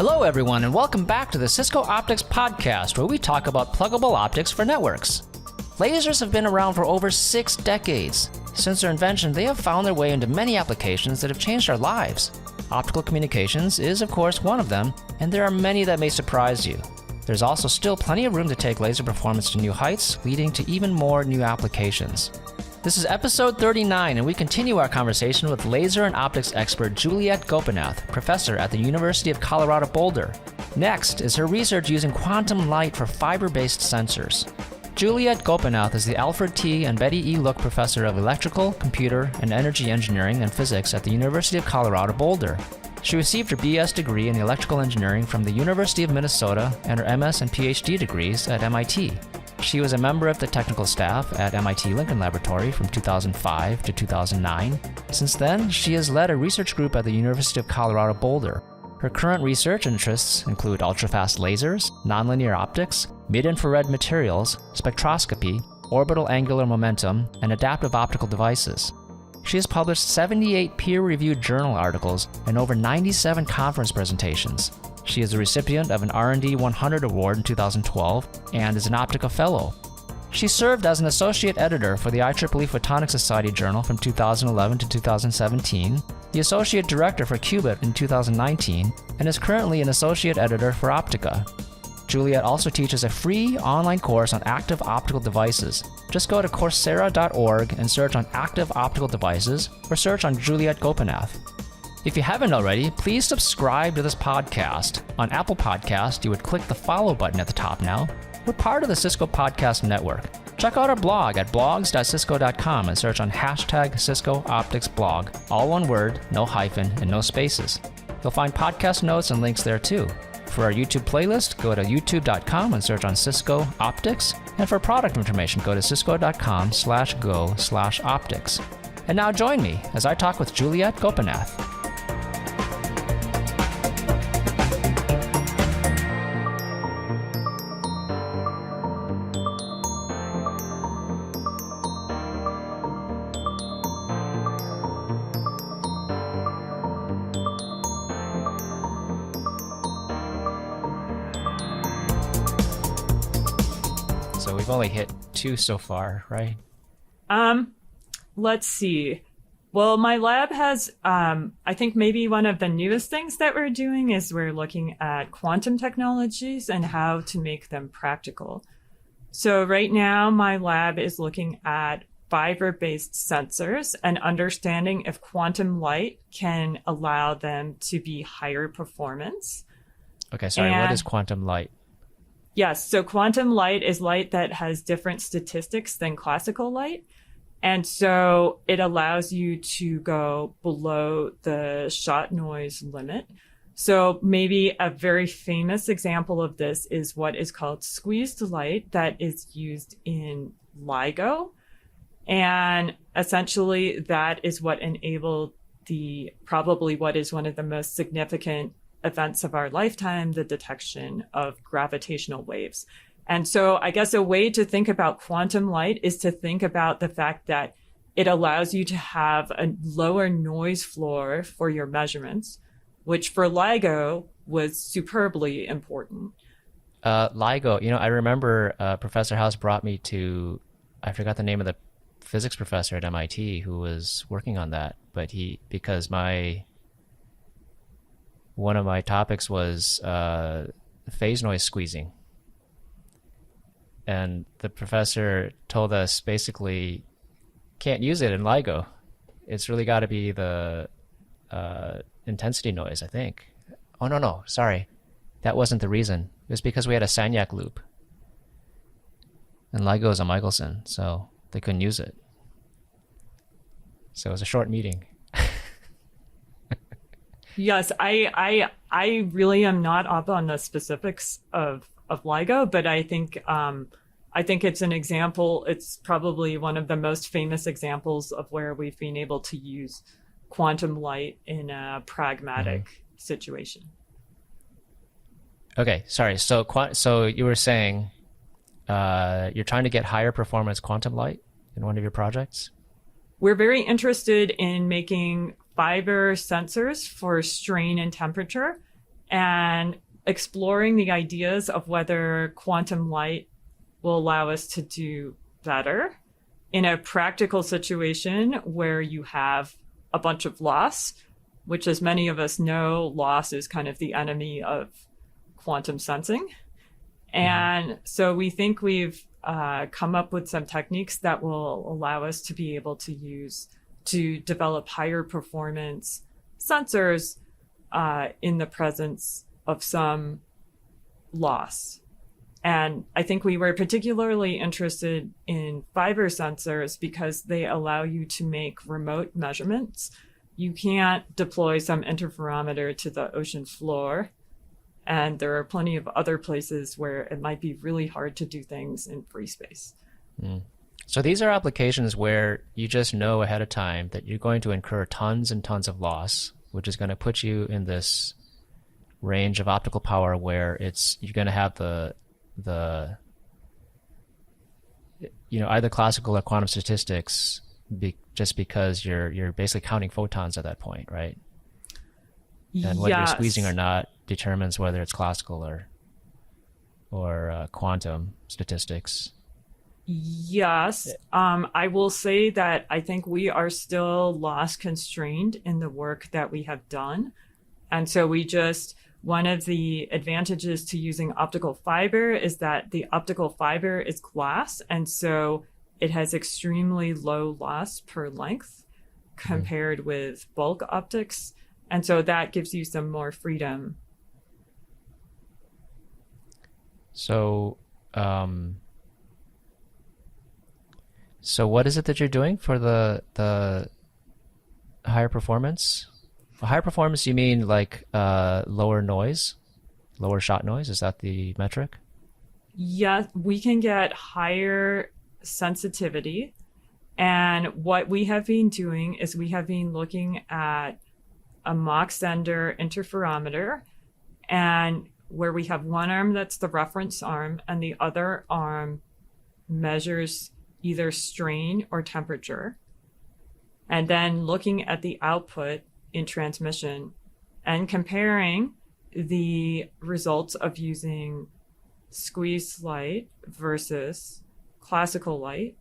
Hello, everyone, and welcome back to the Cisco Optics Podcast, where we talk about pluggable optics for networks. Lasers have been around for over 6 decades. Since their invention, they have found their way into many applications that have changed our lives. Optical communications is, of course, one of them, and there are many that may surprise you. There's also still plenty of room to take laser performance to new heights, leading to even more new applications. This is episode 39, and we continue our conversation with laser and optics expert Juliet Gopinath, professor at the University of Colorado Boulder. Next is her research using quantum light for fiber-based sensors. Juliet Gopinath is the Alfred T. and Betty E. Look Professor of Electrical, Computer, and Energy Engineering and Physics at the University of Colorado Boulder. She received her BS degree in electrical engineering from the University of Minnesota and her MS and PhD degrees at MIT. She was a member of the technical staff at MIT Lincoln Laboratory from 2005 to 2009. Since then, she has led a research group at the University of Colorado Boulder. Her current research interests include ultrafast lasers, nonlinear optics, mid-infrared materials, spectroscopy, orbital angular momentum, and adaptive optical devices. She has published 78 peer-reviewed journal articles and over 97 conference presentations. She is a recipient of an R&D 100 award in 2012 and is an Optica Fellow. She served as an associate editor for the IEEE Photonics Society Journal from 2011 to 2017, the associate director for Qubit in 2019, and is currently an associate editor for Optica. Juliet also teaches a free online course on active optical devices. Just go to coursera.org and search on active optical devices or search on Juliet Gopinath. If you haven't already, please subscribe to this podcast. On Apple Podcast, you would click the follow button at the top now. We're part of the Cisco Podcast Network. Check out our blog at blogs.cisco.com and search on hashtag Cisco Optics Blog. All one word, no hyphen, and no spaces. You'll find podcast notes and links there too. For our YouTube playlist, go to youtube.com and search on Cisco Optics. And for product information, go to cisco.com/go/optics. And now join me as I talk with Juliet Gopinath. So we've only hit 2 so far, right? Let's see. Well, my lab has, I think maybe one of the newest things that we're doing is we're looking at quantum technologies and how to make them practical. So right now, my lab is looking at fiber-based sensors and understanding if quantum light can allow them to be higher performance. Okay, sorry, what is quantum light? Yes, so quantum light is light that has different statistics than classical light. And so it allows you to go below the shot noise limit. So maybe a very famous example of this is what is called squeezed light that is used in LIGO. And essentially that is what enabled probably what is one of the most significant events of our lifetime, the detection of gravitational waves. And so I guess a way to think about quantum light is to think about the fact that it allows you to have a lower noise floor for your measurements, which for LIGO was superbly important. LIGO, I remember Professor House brought me to, I forgot the name of the physics professor at MIT who was working on that, but because one of my topics was phase noise squeezing. And the professor told us basically can't use it in LIGO. It's really got to be the intensity noise, I think. Oh, no, sorry. That wasn't the reason. It was because we had a Sagnac loop. And LIGO is a Michelson, so they couldn't use it. So it was a short meeting. Yes, I really am not up on the specifics of LIGO, but I think it's an example. It's probably one of the most famous examples of where we've been able to use quantum light in a pragmatic situation. Okay, sorry. So you were saying you're trying to get higher performance quantum light in one of your projects? We're very interested in making fiber sensors for strain and temperature. and exploring the ideas of whether quantum light will allow us to do better in a practical situation where you have a bunch of loss, which, as many of us know, loss is kind of the enemy of quantum sensing. And so we think we've come up with some techniques that will allow us to be able to use to develop higher performance sensors in the presence of some loss. And I think we were particularly interested in fiber sensors because they allow you to make remote measurements. You can't deploy some interferometer to the ocean floor. And there are plenty of other places where it might be really hard to do things in free space. So these are applications where you just know ahead of time that you're going to incur tons and tons of loss, which is going to put you in this range of optical power where you're going to have the either classical or quantum statistics just because you're basically counting photons at that point, right? And whether you're squeezing or not determines whether it's classical or quantum statistics. Yes. I will say that I think we are still loss constrained in the work that we have done. And so one of the advantages to using optical fiber is that the optical fiber is glass. And so it has extremely low loss per length compared with bulk optics. And so that gives you some more freedom. So, so what is it that you're doing for the higher performance? Higher performance, you mean like lower noise, lower shot noise? Is that the metric? Yeah, we can get higher sensitivity. And what we have been doing is we have been looking at a Mach-Zehnder interferometer, and where we have one arm that's the reference arm and the other arm measures either strain or temperature, and then looking at the output in transmission and comparing the results of using squeezed light versus classical light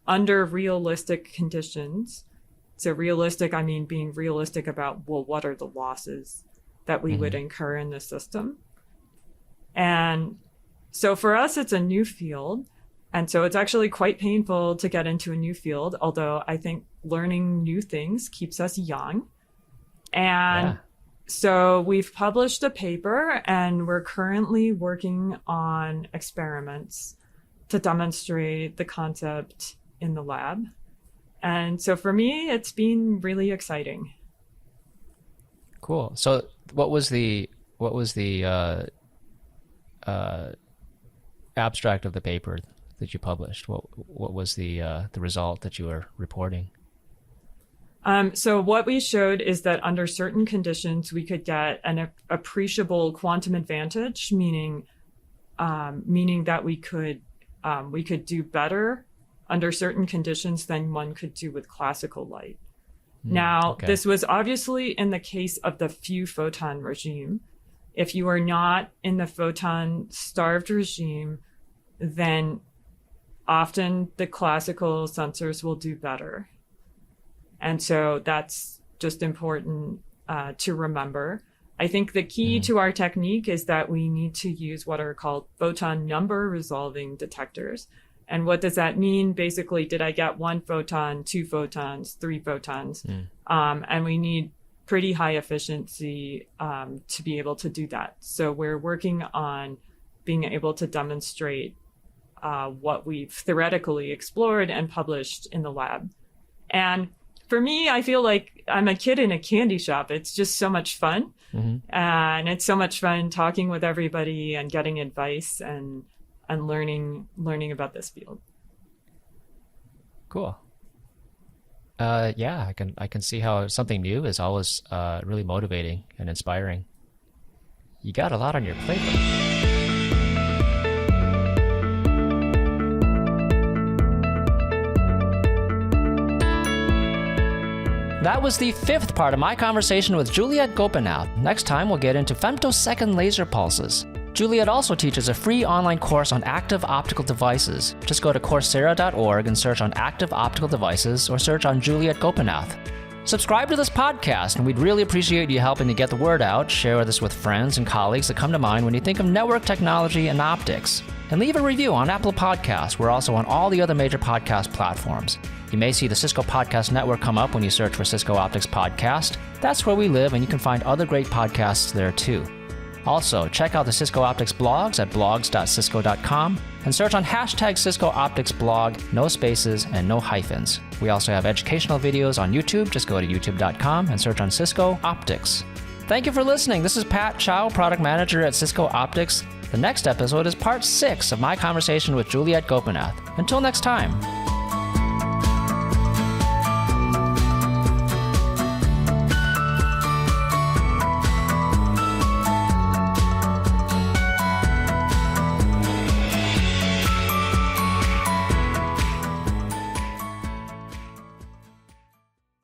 under realistic conditions. So realistic, I mean being realistic about, well, what are the losses that we would incur in the system? And so for us, it's a new field. And so it's actually quite painful to get into a new field, although I think learning new things keeps us young. And so we've published a paper, and we're currently working on experiments to demonstrate the concept in the lab. And so for me, it's been really exciting. Cool. So what was the abstract of the paper that you published? What was the result that you were reporting? So what we showed is that under certain conditions, we could get an appreciable quantum advantage, meaning that we could do better under certain conditions than one could do with classical light. Now, this was obviously in the case of the few photon regime. If you are not in the photon starved regime, then often the classical sensors will do better. And so that's just important to remember. I think the key to our technique is that we need to use what are called photon number resolving detectors. And what does that mean? Basically, did I get 1 photon, 2 photons, 3 photons? And we need pretty high efficiency to be able to do that. So we're working on being able to demonstrate what we've theoretically explored and published in the lab. And for me, I feel like I'm a kid in a candy shop. It's just so much fun. And it's so much fun talking with everybody and getting advice and learning about this field. Cool. Yeah, I can see how something new is always really motivating and inspiring. You got a lot on your plate, though. That was the 5th part of my conversation with Juliet Gopinath. Next time, we'll get into femtosecond laser pulses. Juliet also teaches a free online course on active optical devices. Just go to Coursera.org and search on active optical devices or search on Juliet Gopinath. Subscribe to this podcast, and we'd really appreciate you helping to get the word out. Share this with friends and colleagues that come to mind when you think of network technology and optics. And leave a review on Apple Podcasts. We're also on all the other major podcast platforms. You may see the Cisco Podcast Network come up when you search for Cisco Optics Podcast. That's where we live, and you can find other great podcasts there too. Also, check out the Cisco Optics blogs at blogs.cisco.com and search on hashtag Cisco Optics blog, no spaces and no hyphens. We also have educational videos on YouTube. Just go to youtube.com and search on Cisco Optics. Thank you for listening. This is Pat Chow, Product Manager at Cisco Optics. The next episode is part 6 of my conversation with Juliet Gopinath. Until next time.